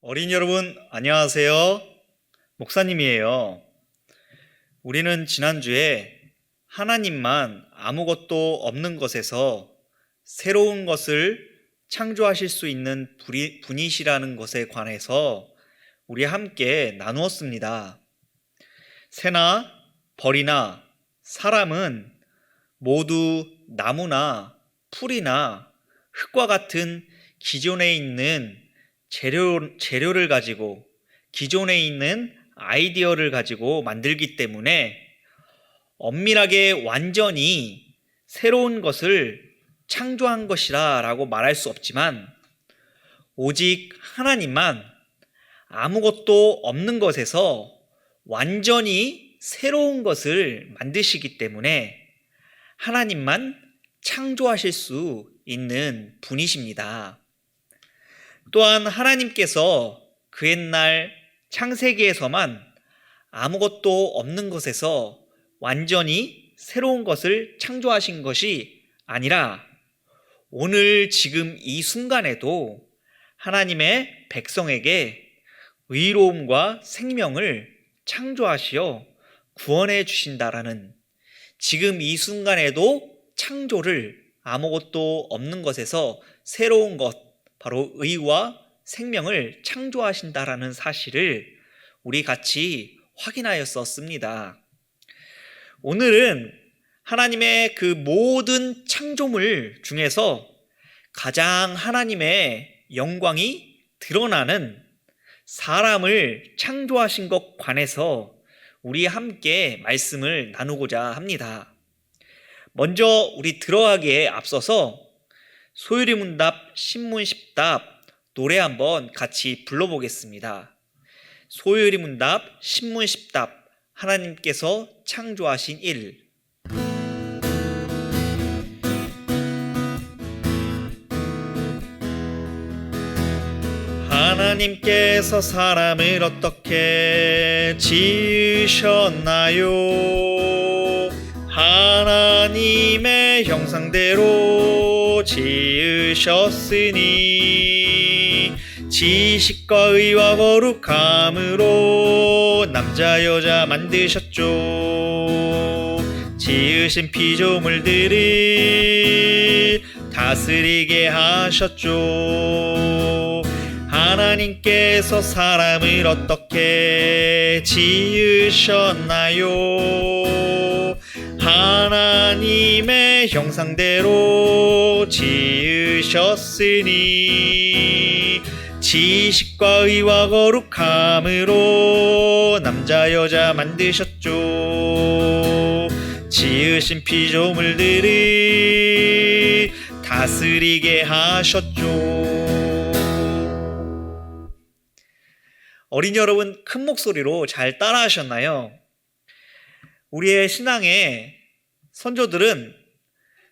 어린이 여러분, 안녕하세요. 목사님이에요. 우리는 지난주에 하나님만 아무것도 없는 것에서 새로운 것을 창조하실 수 있는 분이시라는 것에 관해서 우리 함께 나누었습니다. 새나 벌이나 사람은 모두 나무나 풀이나 흙과 같은 기존에 있는 재료를 가지고 기존에 있는 아이디어를 가지고 만들기 때문에 엄밀하게 완전히 새로운 것을 창조한 것이라 라고 말할 수 없지만 오직 하나님만 아무것도 없는 것에서 완전히 새로운 것을 만드시기 때문에 하나님만 창조하실 수 있는 분이십니다. 또한 하나님께서 그 옛날 창세기에서만 아무것도 없는 것에서 완전히 새로운 것을 창조하신 것이 아니라 오늘 지금 이 순간에도 하나님의 백성에게 의로움과 생명을 창조하시어 구원해 주신다라는, 지금 이 순간에도 창조를 아무것도 없는 것에서 새로운 것, 바로 의와 생명을 창조하신다라는 사실을 우리 같이 확인하였었습니다. 오늘은 하나님의 그 모든 창조물 중에서 가장 하나님의 영광이 드러나는 사람을 창조하신 것 관해서 우리 함께 말씀을 나누고자 합니다. 먼저 우리 들어가기에 앞서서 소율이문답 신문십답 노래 한번 같이 불러보겠습니다. 소율이문답 신문십답 하나님께서 창조하신 일. 하나님께서 사람을 어떻게 지으셨나요? 하나님의 형상대로 지으셨으니 지식과 의와 거룩함으로 남자 여자 만드셨죠. 지으신 피조물들을 다스리게 하셨죠. 하나님께서 사람을 어떻게 지으셨나요? 하나님의 형상대로 지으셨으니 지식과 의와 거룩함으로 남자 여자 만드셨죠. 지으신 피조물들을 다스리게 하셨죠. 어린이 여러분, 큰 목소리로 잘 따라하셨나요? 우리의 신앙의 선조들은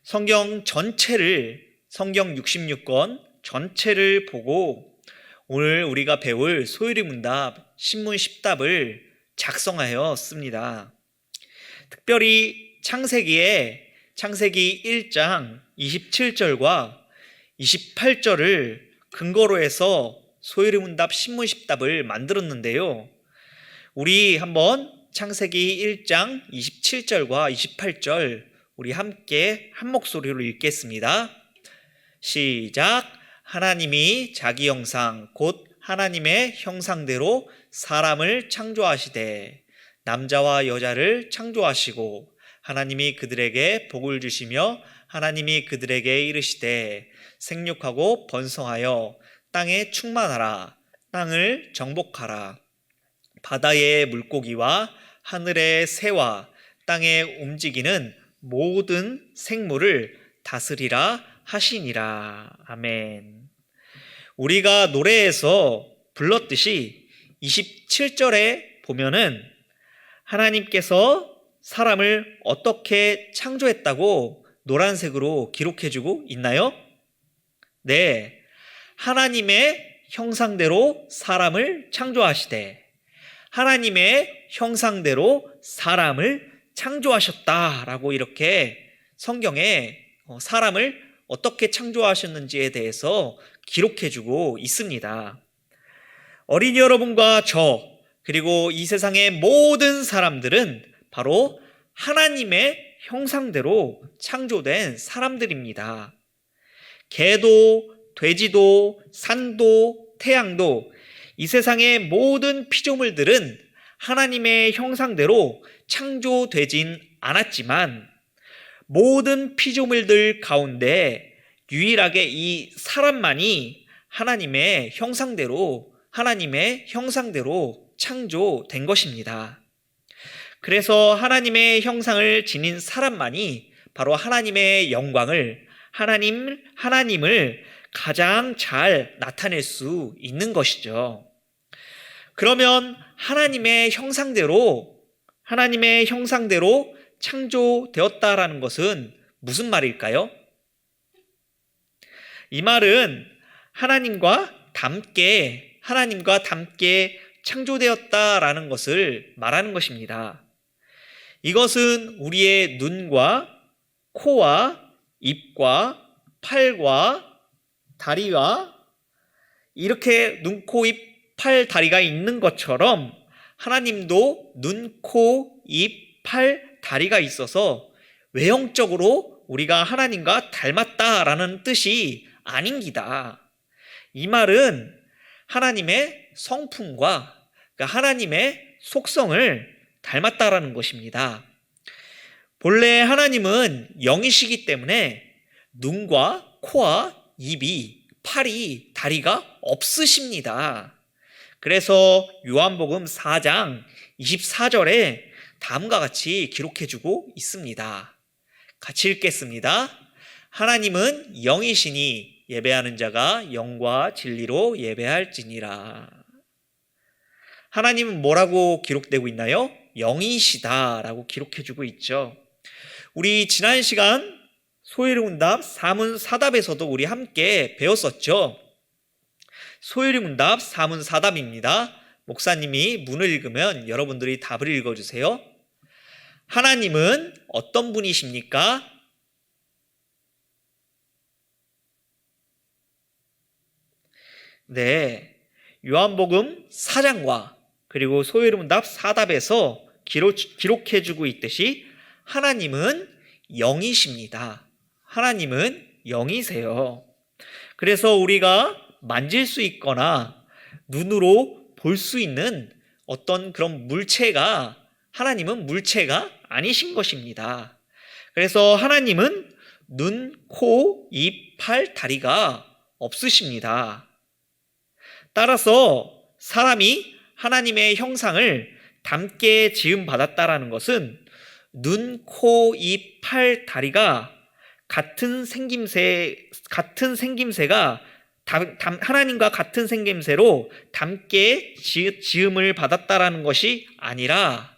성경 전체를, 성경 66권 전체를 보고 오늘 우리가 배울 소율이문답 신문십답을 작성하였습니다. 특별히 창세기 1장 27절과 28절을 근거로 해서 소율이문답 신문십답을 만들었는데요. 우리 한번 창세기 1장 27절과 28절 우리 함께 한 목소리로 읽겠습니다. 시작. 하나님이 자기 형상 곧 하나님의 형상대로 사람을 창조하시되 남자와 여자를 창조하시고 하나님이 그들에게 복을 주시며 하나님이 그들에게 이르시되 생육하고 번성하여 땅에 충만하라. 땅을 정복하라. 바다의 물고기와 하늘의 새와 땅에 움직이는 모든 생물을 다스리라 하시니라. 아멘. 우리가 노래에서 불렀듯이 27절에 보면은 하나님께서 사람을 어떻게 창조했다고 노란색으로 기록해주고 있나요? 네. 하나님의 형상대로 사람을 창조하시되 하나님의 형상대로 사람을 창조하셨다라고 이렇게 성경에 사람을 어떻게 창조하셨는지에 대해서 기록해주고 있습니다. 어린이 여러분과 저, 그리고 이 세상의 모든 사람들은 바로 하나님의 형상대로 창조된 사람들입니다. 개도, 돼지도, 산도, 태양도, 이 세상의 모든 피조물들은 하나님의 형상대로 창조되진 않았지만 모든 피조물들 가운데 유일하게 이 사람만이 하나님의 형상대로 창조된 것입니다. 그래서 하나님의 형상을 지닌 사람만이 바로 하나님의 영광을, 하나님을 가장 잘 나타낼 수 있는 것이죠. 그러면 하나님의 형상대로 창조되었다라는 것은 무슨 말일까요? 이 말은 하나님과 닮게 창조되었다라는 것을 말하는 것입니다. 이것은 우리의 눈과 코와 입과 팔과 다리와 이렇게 눈, 코, 입, 팔, 다리가 있는 것처럼 하나님도 눈, 코, 입, 팔, 다리가 있어서 외형적으로 우리가 하나님과 닮았다라는 뜻이 아닙니다. 이 말은 하나님의 성품과 하나님의 속성을 닮았다라는 것입니다. 본래 하나님은 영이시기 때문에 눈과 코와 입이, 팔이, 다리가 없으십니다. 그래서 요한복음 4장 24절에 다음과 같이 기록해주고 있습니다. 같이 읽겠습니다. 하나님은 영이시니 예배하는 자가 영과 진리로 예배할지니라. 하나님은 뭐라고 기록되고 있나요? 영이시다라고 기록해주고 있죠. 우리 지난 시간 소요리문답 사문사답에서도 우리 함께 배웠었죠. 소요리문답 사문사답입니다. 목사님이 문을 읽으면 여러분들이 답을 읽어주세요. 하나님은 어떤 분이십니까? 네, 요한복음 4장과 그리고 소요리문답 사답에서 기록해주고 있듯이 하나님은 영이십니다. 하나님은 영이세요. 그래서 우리가 만질 수 있거나 눈으로 볼 수 있는 어떤 그런 하나님은 물체가 아니신 것입니다. 그래서 하나님은 눈, 코, 입, 팔, 다리가 없으십니다. 따라서 사람이 하나님의 형상을 닮게 지음받았다라는 것은 눈, 코, 입, 팔, 다리가 하나님과 같은 생김새로 닮게 지음을 받았다라는 것이 아니라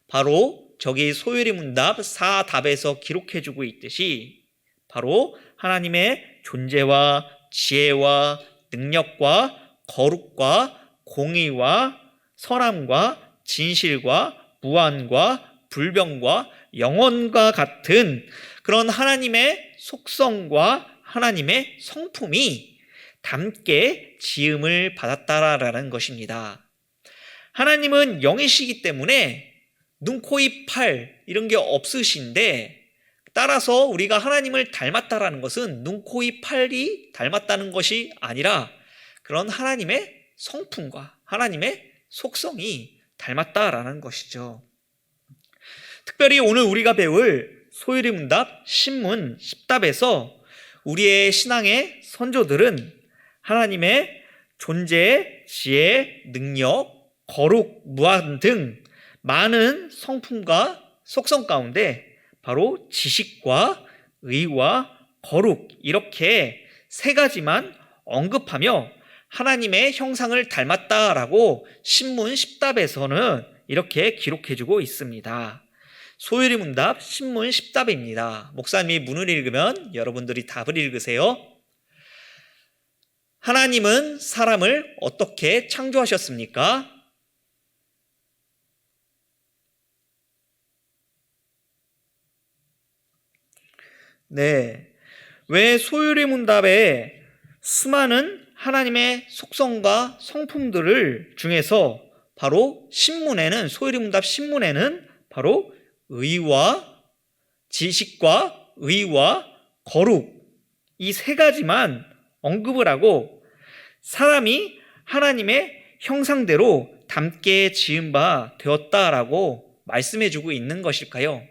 바로 저기 소요리문답 사답에서 기록해주고 있듯이 바로 하나님의 존재와 지혜와 능력과 거룩과 공의와 선함과 진실과 무한과 불변과 영원과 같은 그런 하나님의 속성과 하나님의 성품이 닮게 지음을 받았다라는 것입니다. 하나님은 영이시기 때문에 눈, 코, 입, 팔 이런 게 없으신데 따라서 우리가 하나님을 닮았다라는 것은 눈, 코, 입, 팔이 닮았다는 것이 아니라 그런 하나님의 성품과 하나님의 속성이 닮았다라는 것이죠. 특별히 오늘 우리가 배울 소요리문답 신문 10답에서 우리의 신앙의 선조들은 하나님의 존재, 지혜, 능력, 거룩, 무한 등 많은 성품과 속성 가운데 바로 지식과 의와 거룩 이렇게 세 가지만 언급하며 하나님의 형상을 닮았다라고 신문 10답에서는 이렇게 기록해주고 있습니다. 소요리문답 신문 10답입니다. 목사님이 문을 읽으면 여러분들이 답을 읽으세요. 하나님은 사람을 어떻게 창조하셨습니까? 네. 왜 소요리문답에 수많은 하나님의 속성과 성품들을 중에서 바로 신문에는, 소요리 문답 신문에는 바로 의와 지식과 의와 거룩, 이 세 가지만 언급을 하고 사람이 하나님의 형상대로 닮게 지은 바 되었다라고 말씀해주고 있는 것일까요?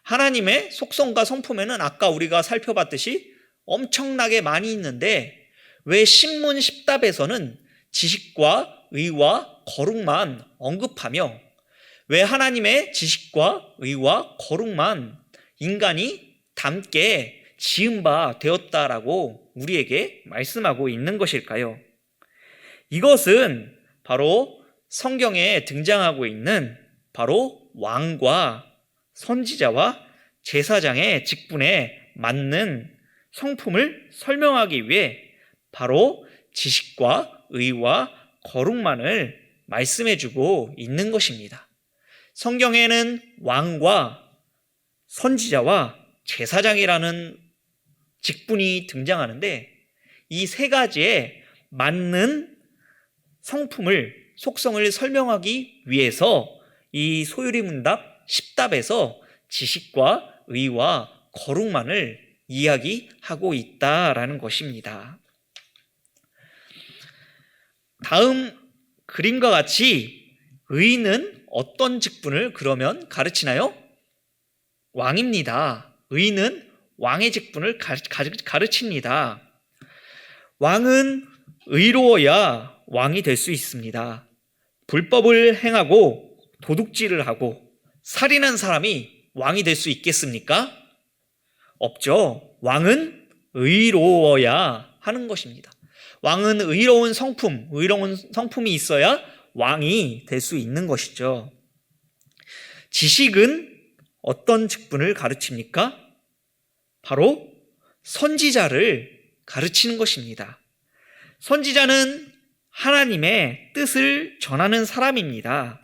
하나님의 속성과 성품에는 아까 우리가 살펴봤듯이 엄청나게 많이 있는데 왜 신문 10답에서는 지식과 의와 거룩만 언급하며 왜 하나님의 지식과 의와 거룩만 인간이 닮게 지은 바 되었다라고 우리에게 말씀하고 있는 것일까요? 이것은 바로 성경에 등장하고 있는 바로 왕과 선지자와 제사장의 직분에 맞는 성품을 설명하기 위해 바로 지식과 의와 거룩만을 말씀해주고 있는 것입니다. 성경에는 왕과 선지자와 제사장이라는 직분이 등장하는데 이 세 가지에 맞는 성품을, 속성을 설명하기 위해서 이 소유리 문답 10답에서 지식과 의와 거룩만을 이야기하고 있다라는 것입니다. 다음 그림과 같이 의는 어떤 직분을 그러면 가르치나요? 왕입니다. 의는 왕의 직분을 가르칩니다. 왕은 의로워야 왕이 될 수 있습니다. 불법을 행하고 도둑질을 하고 살인한 사람이 왕이 될 수 있겠습니까? 없죠. 왕은 의로워야 하는 것입니다. 왕은 의로운 성품이 있어야 왕이 될 수 있는 것이죠. 지식은 어떤 직분을 가르칩니까? 바로 선지자를 가르치는 것입니다. 선지자는 하나님의 뜻을 전하는 사람입니다.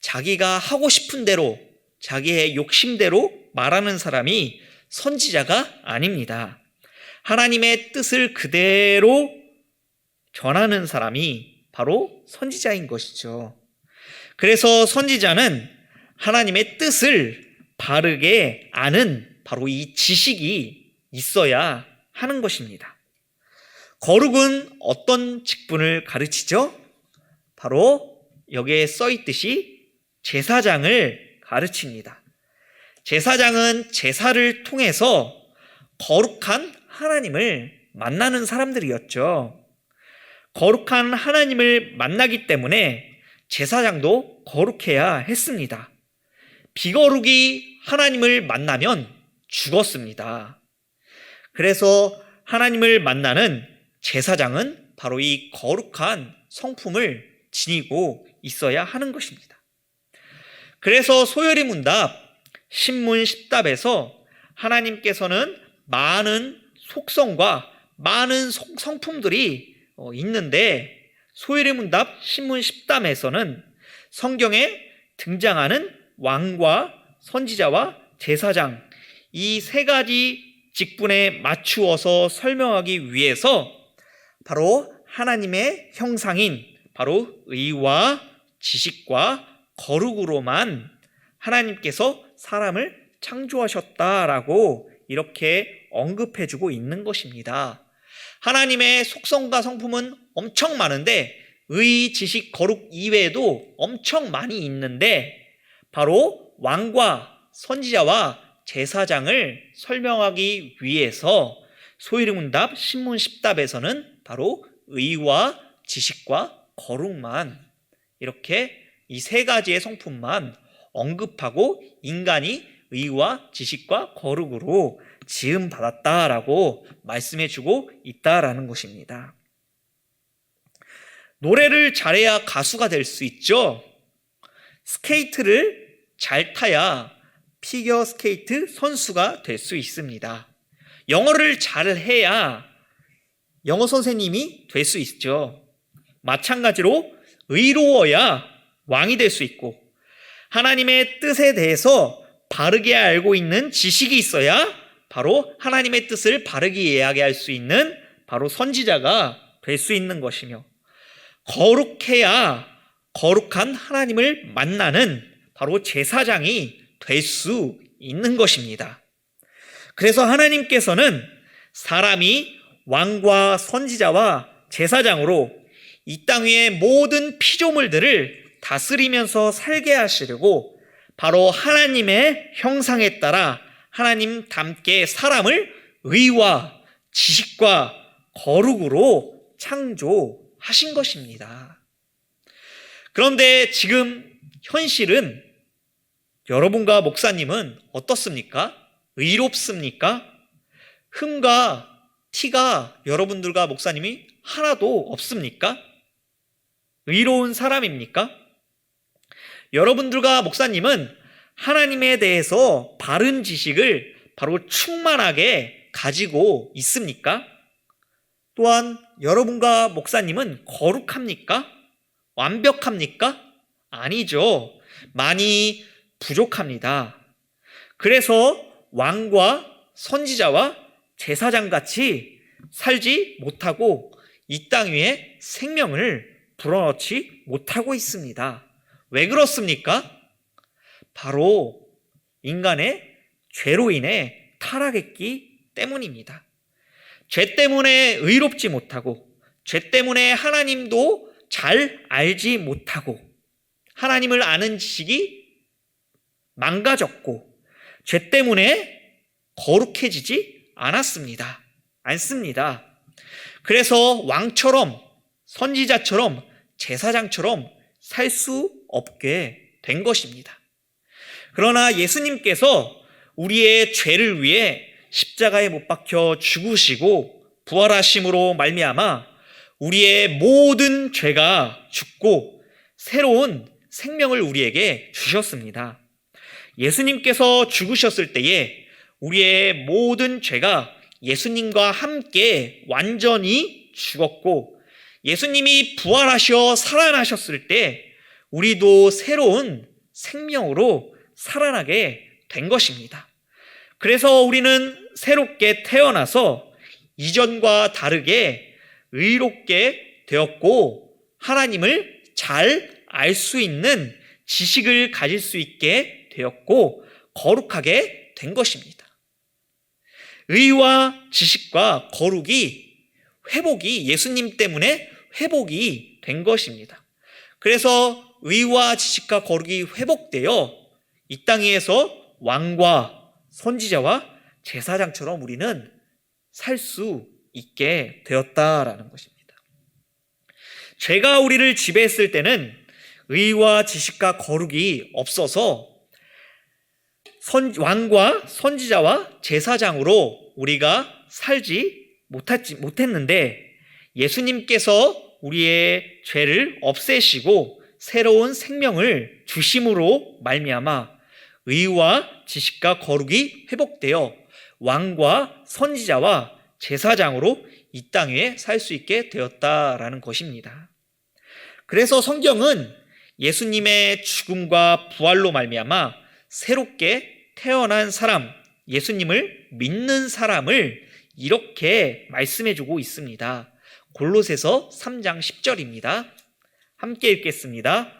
자기가 하고 싶은 대로, 자기의 욕심대로 말하는 사람이 선지자가 아닙니다. 하나님의 뜻을 그대로 전하는 사람이 바로 선지자인 것이죠. 그래서 선지자는 하나님의 뜻을 바르게 아는 바로 이 지식이 있어야 하는 것입니다. 거룩은 어떤 직분을 가르치죠? 바로 여기에 써 있듯이 제사장을 가르칩니다. 제사장은 제사를 통해서 거룩한 하나님을 만나는 사람들이었죠. 거룩한 하나님을 만나기 때문에 제사장도 거룩해야 했습니다. 비거룩이 하나님을 만나면 죽었습니다. 그래서 하나님을 만나는 제사장은 바로 이 거룩한 성품을 지니고 있어야 하는 것입니다. 그래서 소요리 문답 신문 10답에서 하나님께서는 많은 속성과 많은 성품들이 있는데 소요리 문답 신문 10답에서는 성경에 등장하는 왕과 선지자와 제사장 이 세 가지 직분에 맞추어서 설명하기 위해서 바로 하나님의 형상인 바로 의와 지식과 거룩으로만 하나님께서 사람을 창조하셨다라고 이렇게 언급해주고 있는 것입니다. 하나님의 속성과 성품은 엄청 많은데 의, 지식, 거룩 이외에도 엄청 많이 있는데 바로 왕과 선지자와 제사장을 설명하기 위해서 소요리 문답 신문 10답에서는 바로 의와 지식과 거룩만 이렇게 이 세 가지의 성품만 언급하고 인간이 의와 지식과 거룩으로 지음 받았다라고 말씀해주고 있다라는 것입니다. 노래를 잘해야 가수가 될 수 있죠. 스케이트를 잘 타야 피겨 스케이트 선수가 될 수 있습니다. 영어를 잘해야 영어 선생님이 될 수 있죠. 마찬가지로 의로워야 왕이 될 수 있고 하나님의 뜻에 대해서 바르게 알고 있는 지식이 있어야 바로 하나님의 뜻을 바르게 이야기할 수 있는 바로 선지자가 될 수 있는 것이며 거룩해야 거룩한 하나님을 만나는 바로 제사장이 될 수 있는 것입니다. 그래서 하나님께서는 사람이 왕과 선지자와 제사장으로 이 땅 위의 모든 피조물들을 다스리면서 살게 하시려고 바로 하나님의 형상에 따라 하나님답게 사람을 의와 지식과 거룩으로 창조하신 것입니다. 그런데 지금 현실은 여러분과 목사님은 어떻습니까? 의롭습니까? 흠과 티가 여러분들과 목사님이 하나도 없습니까? 의로운 사람입니까? 여러분들과 목사님은 하나님에 대해서 바른 지식을 바로 충만하게 가지고 있습니까? 또한 여러분과 목사님은 거룩합니까? 완벽합니까? 아니죠. 많이 부족합니다. 그래서 왕과 선지자와 제사장같이 살지 못하고 이 땅 위에 생명을 불어넣지 못하고 있습니다. 왜 그렇습니까? 바로 인간의 죄로 인해 타락했기 때문입니다. 죄 때문에 의롭지 못하고 죄 때문에 하나님도 잘 알지 못하고 하나님을 아는 지식이 망가졌고 죄 때문에 거룩해지지 않습니다. 그래서 왕처럼 선지자처럼 제사장처럼 살 수 없게 된 것입니다. 그러나 예수님께서 우리의 죄를 위해 십자가에 못 박혀 죽으시고 부활하심으로 말미암아 우리의 모든 죄가 죽고 새로운 생명을 우리에게 주셨습니다. 예수님께서 죽으셨을 때에 우리의 모든 죄가 예수님과 함께 완전히 죽었고 예수님이 부활하셔 살아나셨을 때 우리도 새로운 생명으로 살아나게 된 것입니다. 그래서 우리는 새롭게 태어나서 이전과 다르게 의롭게 되었고 하나님을 잘 알 수 있는 지식을 가질 수 있게 되었고 거룩하게 된 것입니다. 의와 지식과 거룩이 회복이 예수님 때문에 회복이 된 것입니다. 그래서 의와 지식과 거룩이 회복되어 이 땅 위에서 왕과 선지자와 제사장처럼 우리는 살 수 있게 되었다라는 것입니다. 죄가 우리를 지배했을 때는 의와 지식과 거룩이 없어서 왕과 선지자와 제사장으로 우리가 살지 못했는데 예수님께서 우리의 죄를 없애시고 새로운 생명을 주심으로 말미암아 의와 지식과 거룩이 회복되어 왕과 선지자와 제사장으로 이 땅 위에 살 수 있게 되었다라는 것입니다. 그래서 성경은 예수님의 죽음과 부활로 말미암아 새롭게 태어난 사람, 예수님을 믿는 사람을 이렇게 말씀해주고 있습니다. 골로새서 3장 10절입니다. 함께 읽겠습니다.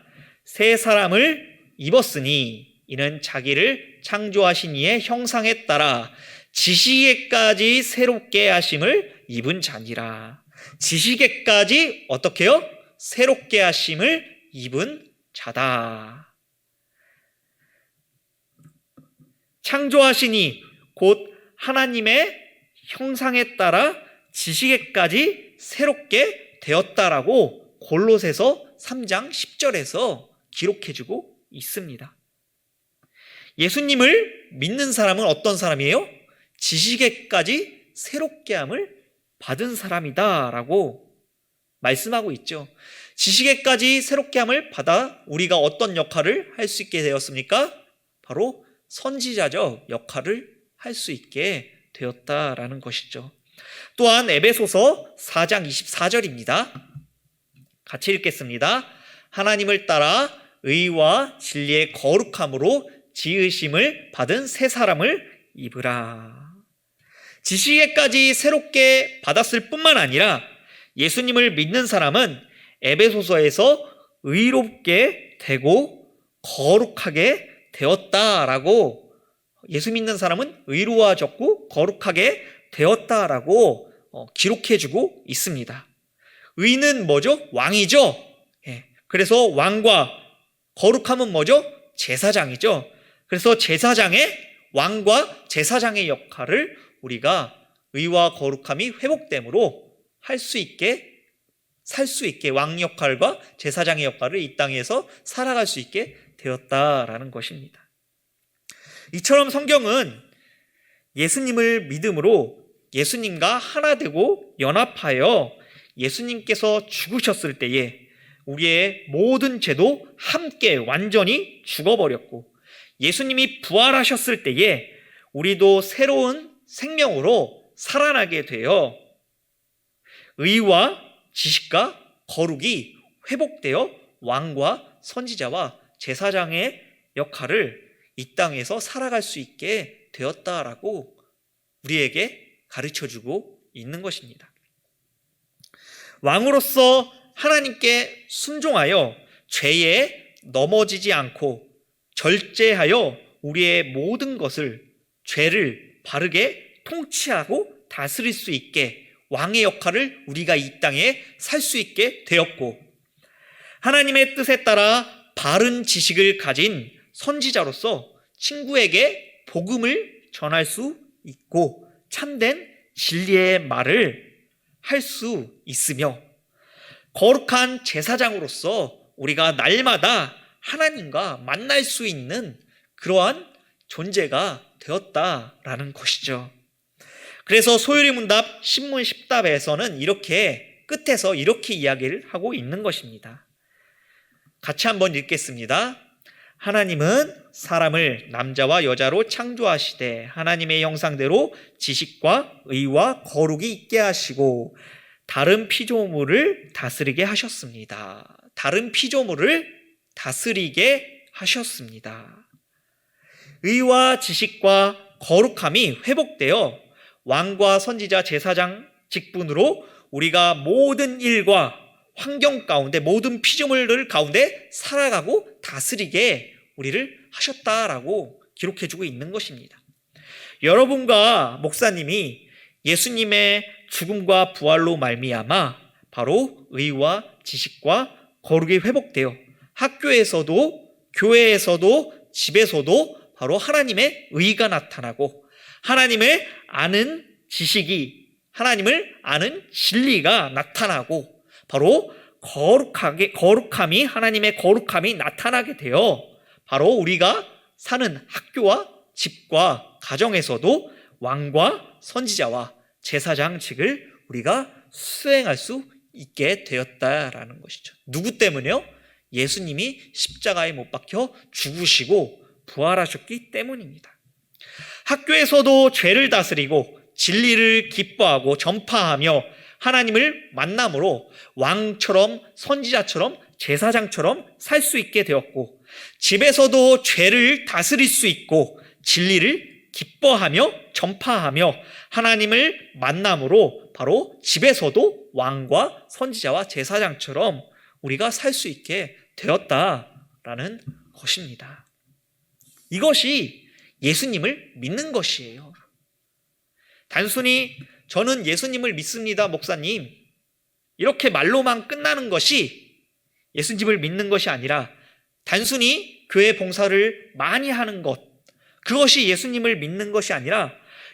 새 사람을 입었으니 이는 자기를 창조하신 이의 형상에 따라 지식에까지 새롭게 하심을 입은 자니라. 지식에까지 어떻게요? 새롭게 하심을 입은 자다. 창조하시니 곧 하나님의 형상에 따라 지식에까지 새롭게 되었다라고 골로새서 3장 10절에서 기록해주고 있습니다. 예수님을 믿는 사람은 어떤 사람이에요? 지식에까지 새롭게 함을 받은 사람이다라고 말씀하고 있죠. 지식에까지 새롭게 함을 받아 우리가 어떤 역할을 할 수 있게 되었습니까? 바로 선지자적 역할을 할 수 있게 되었다라는 것이죠. 또한 에베소서 4장 24절입니다. 같이 읽겠습니다. 하나님을 따라 의와 진리의 거룩함으로 지으심을 받은 새 사람을 입으라. 지식에까지 새롭게 받았을 뿐만 아니라 예수님을 믿는 사람은 에베소서에서 의롭게 되고 거룩하게 되었다라고, 예수 믿는 사람은 의로워졌고 거룩하게 되었다라고 기록해주고 있습니다. 의는 뭐죠? 왕이죠. 그래서 왕과 거룩함은 뭐죠? 제사장이죠. 그래서 왕과 제사장의 역할을 우리가 의와 거룩함이 회복됨으로 할 수 있게, 살 수 있게, 왕 역할과 제사장의 역할을 이 땅에서 살아갈 수 있게 되었다라는 것입니다. 이처럼 성경은 예수님을 믿음으로 예수님과 하나 되고 연합하여 예수님께서 죽으셨을 때에 우리의 모든 죄도 함께 완전히 죽어버렸고, 예수님이 부활하셨을 때에 우리도 새로운 생명으로 살아나게 되어 의와 지식과 거룩이 회복되어 왕과 선지자와 제사장의 역할을 이 땅에서 살아갈 수 있게 되었다라고 우리에게 가르쳐주고 있는 것입니다. 왕으로서 하나님께 순종하여 죄에 넘어지지 않고 절제하여 우리의 모든 것을, 죄를 바르게 통치하고 다스릴 수 있게 왕의 역할을 우리가 이 땅에 살 수 있게 되었고, 하나님의 뜻에 따라 바른 지식을 가진 선지자로서 친구에게 복음을 전할 수 있고 참된 진리의 말을 할 수 있으며, 거룩한 제사장으로서 우리가 날마다 하나님과 만날 수 있는 그러한 존재가 되었다라는 것이죠. 그래서 소율이 문답 신문 10답에서는 이렇게 끝에서 이렇게 이야기를 하고 있는 것입니다. 같이 한번 읽겠습니다. 하나님은 사람을 남자와 여자로 창조하시되 하나님의 형상대로 지식과 의와 거룩이 있게 하시고 다른 피조물을 다스리게 하셨습니다. 다른 피조물을 다스리게 하셨습니다. 의와 지식과 거룩함이 회복되어 왕과 선지자 제사장 직분으로 우리가 모든 일과 환경 가운데, 모든 피조물들 가운데 살아가고 다스리게 우리를 하셨다라고 기록해주고 있는 것입니다. 여러분과 목사님이 예수님의 죽음과 부활로 말미암아 바로 의와 지식과 거룩이 회복되어 학교에서도, 교회에서도, 집에서도 바로 하나님의 의가 나타나고 하나님을 아는 지식이, 하나님을 아는 진리가 나타나고 바로 거룩함이, 하나님의 거룩함이 나타나게 되어 바로 우리가 사는 학교와 집과 가정에서도 왕과 선지자와 제사장직을 우리가 수행할 수 있게 되었다라는 것이죠. 누구 때문에요? 예수님이 십자가에 못 박혀 죽으시고 부활하셨기 때문입니다. 학교에서도 죄를 다스리고 진리를 기뻐하고 전파하며 하나님을 만남으로 왕처럼, 선지자처럼, 제사장처럼 살 수 있게 되었고, 집에서도 죄를 다스릴 수 있고 진리를 기뻐하며 전파하며 하나님을 만남으로 바로 집에서도 왕과 선지자와 제사장처럼 우리가 살 수 있게 되었다라는 것입니다. 이것이 예수님을 믿는 것이에요. 단순히 저는 예수님을 믿습니다, 목사님, 이렇게 말로만 끝나는 것이 예수님을 믿는 것이 아니라 단순히 교회 봉사를 많이 하는 것, 그것이 예수님을 믿는 것이 아니라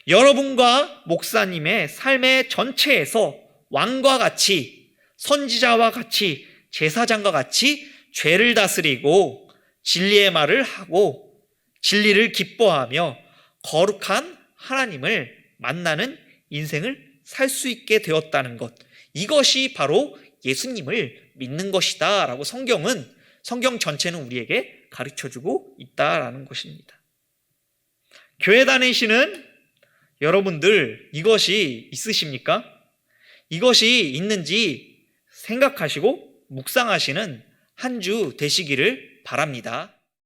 여러분과 목사님의 삶의 전체에서 왕과 같이, 선지자와 같이, 제사장과 같이 죄를 다스리고 진리의 말을 하고 진리를 기뻐하며 거룩한 하나님을 만나는 인생을 살 수 있게 되었다는 것, 이것이 바로 예수님을 믿는 것이다 라고 성경 전체는 우리에게 가르쳐주고 있다라는 것입니다. 교회 다니시는 여러분들, 이것이 있으십니까? 이것이 있는지 생각하시고 묵상하시는 한 주 되시기를 바랍니다.